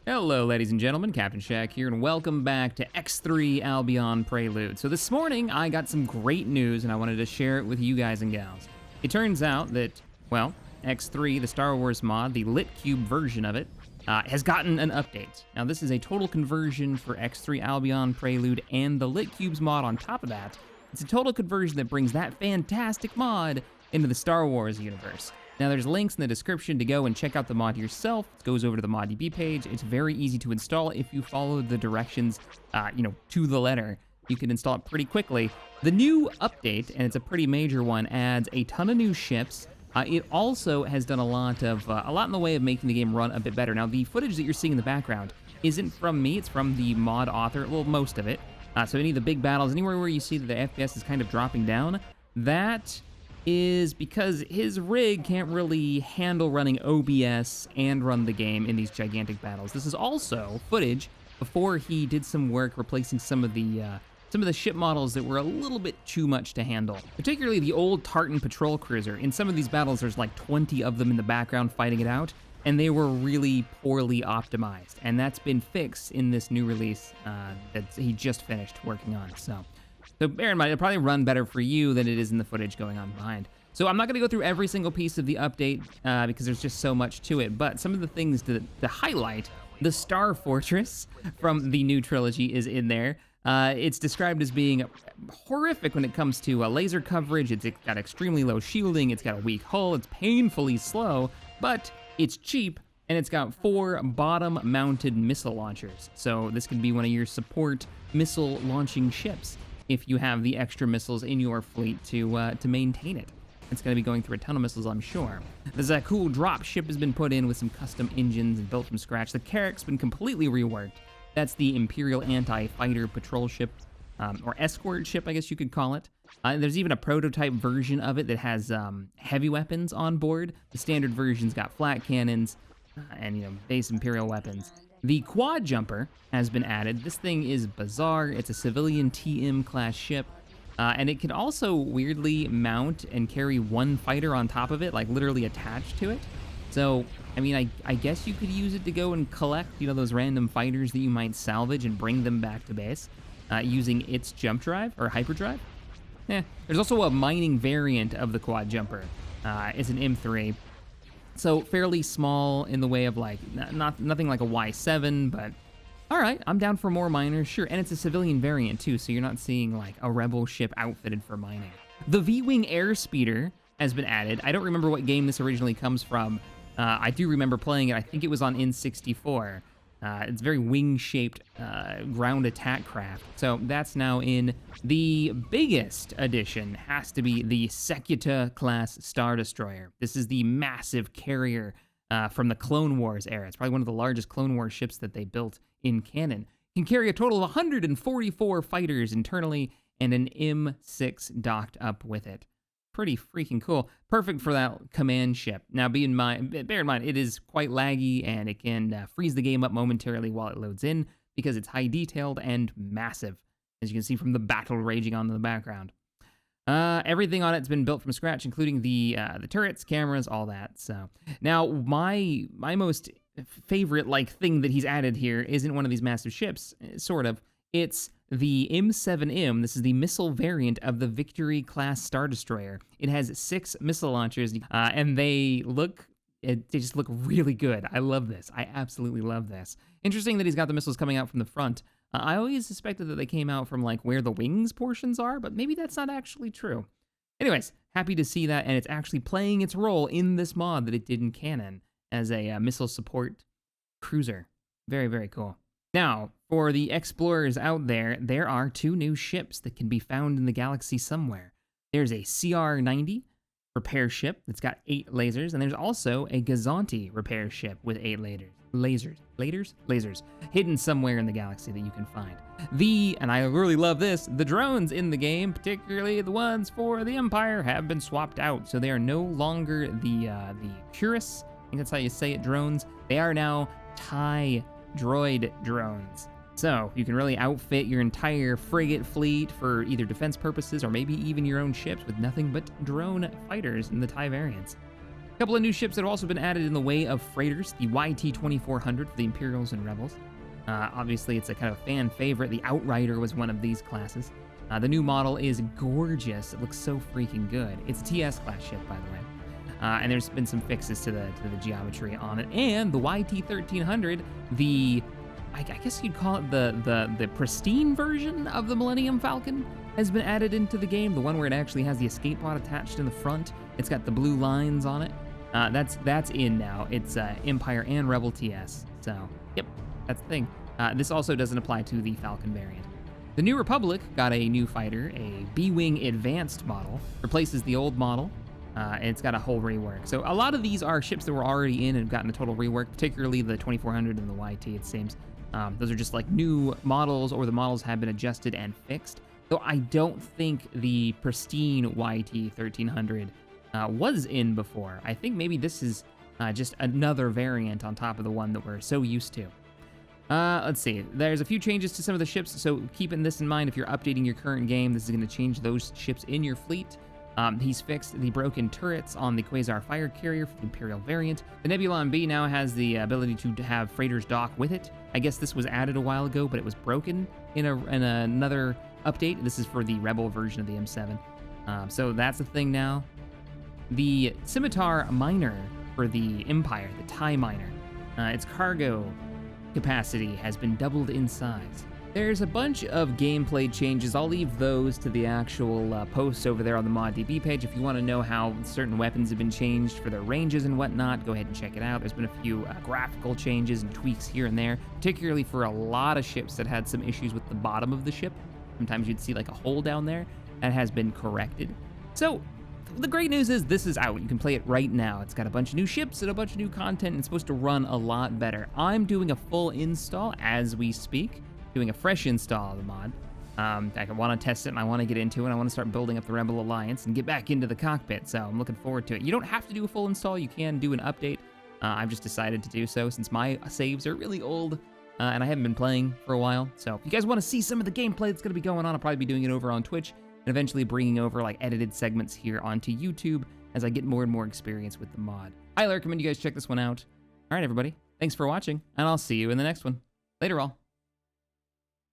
Hello, ladies and gentlemen, Captain Shaq here, and welcome back to X3 Albion Prelude. So this morning, I got some great news, and I wanted to share it with you guys and gals. It turns out that, well, X3, the Star Wars mod, the Lit Cube version of it, has gotten an update. Now, this is a total conversion for X3 Albion Prelude and the Lit Cubes mod on top of that. It's a total conversion that brings that fantastic mod into the Star Wars universe. Now, there's links in the description to go and check out the mod yourself. It goes over to the ModDB page. It's very easy to install if you follow the directions, to the letter. You can install it pretty quickly. The new update, and it's a pretty major one, adds a ton of new ships. It also has done a lot in the way of making the game run a bit better. Now, the footage that you're seeing in the background isn't from me. It's from the mod author, well, most of it. So any of the big battles, anywhere where you see that the FPS is kind of dropping down, that is because his rig can't really handle running OBS and run the game in these gigantic battles. This is also footage before he did some work replacing some of the ship models that were a little bit too much to handle. Particularly the old Tartan patrol cruiser. In some of these battles, there's like 20 of them in the background fighting it out, and they were really poorly optimized. And that's been fixed in this new release that he just finished working on. So bear in mind, it'll probably run better for you than it is in the footage going on behind. So I'm not going to go through every single piece of the update because there's just so much to it, but some of the things to highlight, the Star Fortress from the new trilogy is in there. It's described as being horrific when it comes to laser coverage. It's got extremely low shielding, it's got a weak hull, it's painfully slow, but it's cheap, and it's got 4 bottom-mounted missile launchers. So this can be one of your support missile launching ships if you have the extra missiles in your fleet to maintain it. It's going to be going through a ton of missiles, I'm sure. There's a cool drop ship has been put in with some custom engines and built from scratch. The Carrack's been completely reworked. That's the Imperial Anti-Fighter Patrol Ship, or Escort Ship, I guess you could call it. There's even a prototype version of it that has heavy weapons on board. The standard version's got flat cannons and, base Imperial weapons. The Quad Jumper has been added. This thing is bizarre. It's a civilian TM class ship, and it can also weirdly mount and carry one fighter on top of it, like literally attached to it. So, I guess you could use it to go and collect, those random fighters that you might salvage and bring them back to base using its jump drive or hyperdrive. There's also a mining variant of the Quad Jumper. It's an M3. So fairly small in the way of nothing like a Y7, but all right, I'm down for more miners, sure. And it's a civilian variant too, so you're not seeing like a rebel ship outfitted for mining. The V-Wing Airspeeder has been added. I don't remember what game this originally comes from. I do remember playing it. I think it was on N64. It's very wing-shaped ground attack craft. So that's now in. The biggest addition has to be the Secutor class Star Destroyer. This is the massive carrier from the Clone Wars era. It's probably one of the largest Clone Wars ships that they built in canon. It can carry a total of 144 fighters internally and an M6 docked up with it. Pretty freaking cool. Perfect for that command ship. Now, bear in mind, it is quite laggy, and it can freeze the game up momentarily while it loads in because it's high detailed and massive, as you can see from the battle raging on in the background. Everything on it's been built from scratch, including the turrets, cameras, all that. So now, my most favorite thing that he's added here isn't one of these massive ships, sort of. It's the M7M. This is the missile variant of the Victory class Star Destroyer. It has 6 missile launchers, and they just look really good. I love this. I absolutely love this. Interesting that he's got the missiles coming out from the front. I always suspected that they came out from where the wings portions are, but maybe that's not actually true. Anyways, happy to see that, and it's actually playing its role in this mod that it did in canon as a missile support cruiser. Very, very cool. Now, for the explorers out there, there are 2 new ships that can be found in the galaxy somewhere. There's a CR-90 repair ship that's got 8 lasers, and there's also a Gazanti repair ship with 8 lasers hidden somewhere in the galaxy that you can find. And I really love this, the drones in the game, particularly the ones for the Empire, have been swapped out, so they are no longer the Curus, I think that's how you say it, drones. They are now TIE droid drones. So you can really outfit your entire frigate fleet for either defense purposes or maybe even your own ships with nothing but drone fighters in the TIE variants. A couple of new ships that have also been added in the way of freighters. The YT-2400 for the Imperials and Rebels. Obviously, it's a kind of fan favorite. The Outrider was one of these classes. The new model is gorgeous. It looks so freaking good. It's a TS-class ship, by the way. And there's been some fixes to the geometry on it. And the YT-1300, I guess you'd call it the pristine version of the Millennium Falcon, has been added into the game. The one where it actually has the escape pod attached in the front. It's got the blue lines on it. That's in now. It's Empire and Rebel TS. So, yep, that's the thing. This also doesn't apply to the Falcon variant. The New Republic got a new fighter, a B-Wing Advanced model, replaces the old model, and it's got a whole rework. So a lot of these are ships that were already in and have gotten a total rework, particularly the 2400 and the YT, it seems. Those are just like new models, or the models have been adjusted and fixed. Though I don't think the pristine YT 1300 was in before. I think maybe this is just another variant on top of the one that we're so used to. Let's see. There's a few changes to some of the ships, so keeping this in mind, if you're updating your current game, this is going to change those ships in your fleet. He's fixed the broken turrets on the Quasar Fire Carrier for the Imperial variant. The Nebulon B now has the ability to have freighters dock with it. I guess this was added a while ago, but it was broken in another update. This is for the Rebel version of the M7. So that's a thing now. The Scimitar Miner for the Empire, the TIE Miner, its cargo capacity has been doubled in size. There's a bunch of gameplay changes. I'll leave those to the actual posts over there on the ModDB page. If you want to know how certain weapons have been changed for their ranges and whatnot, go ahead and check it out. There's been a few graphical changes and tweaks here and there, particularly for a lot of ships that had some issues with the bottom of the ship. Sometimes you'd see like a hole down there. That has been corrected. So the great news is this is out. You can play it right now. It's got a bunch of new ships and a bunch of new content. It's supposed to run a lot better. I'm doing a full install as we speak, doing a fresh install of the mod. I want to test it and I want to get into it. I want to start building up the Rebel Alliance and get back into the cockpit, so I'm looking forward to it. You don't have to do a full install. You can do an update. I've just decided to do so since my saves are really old and I haven't been playing for a while. So if you guys want to see some of the gameplay that's going to be going on, I'll probably be doing it over on Twitch and eventually bringing over like edited segments here onto YouTube as I get more and more experience with the mod. I highly recommend you guys check this one out. All right, everybody. Thanks for watching, and I'll see you in the next one. Later, all.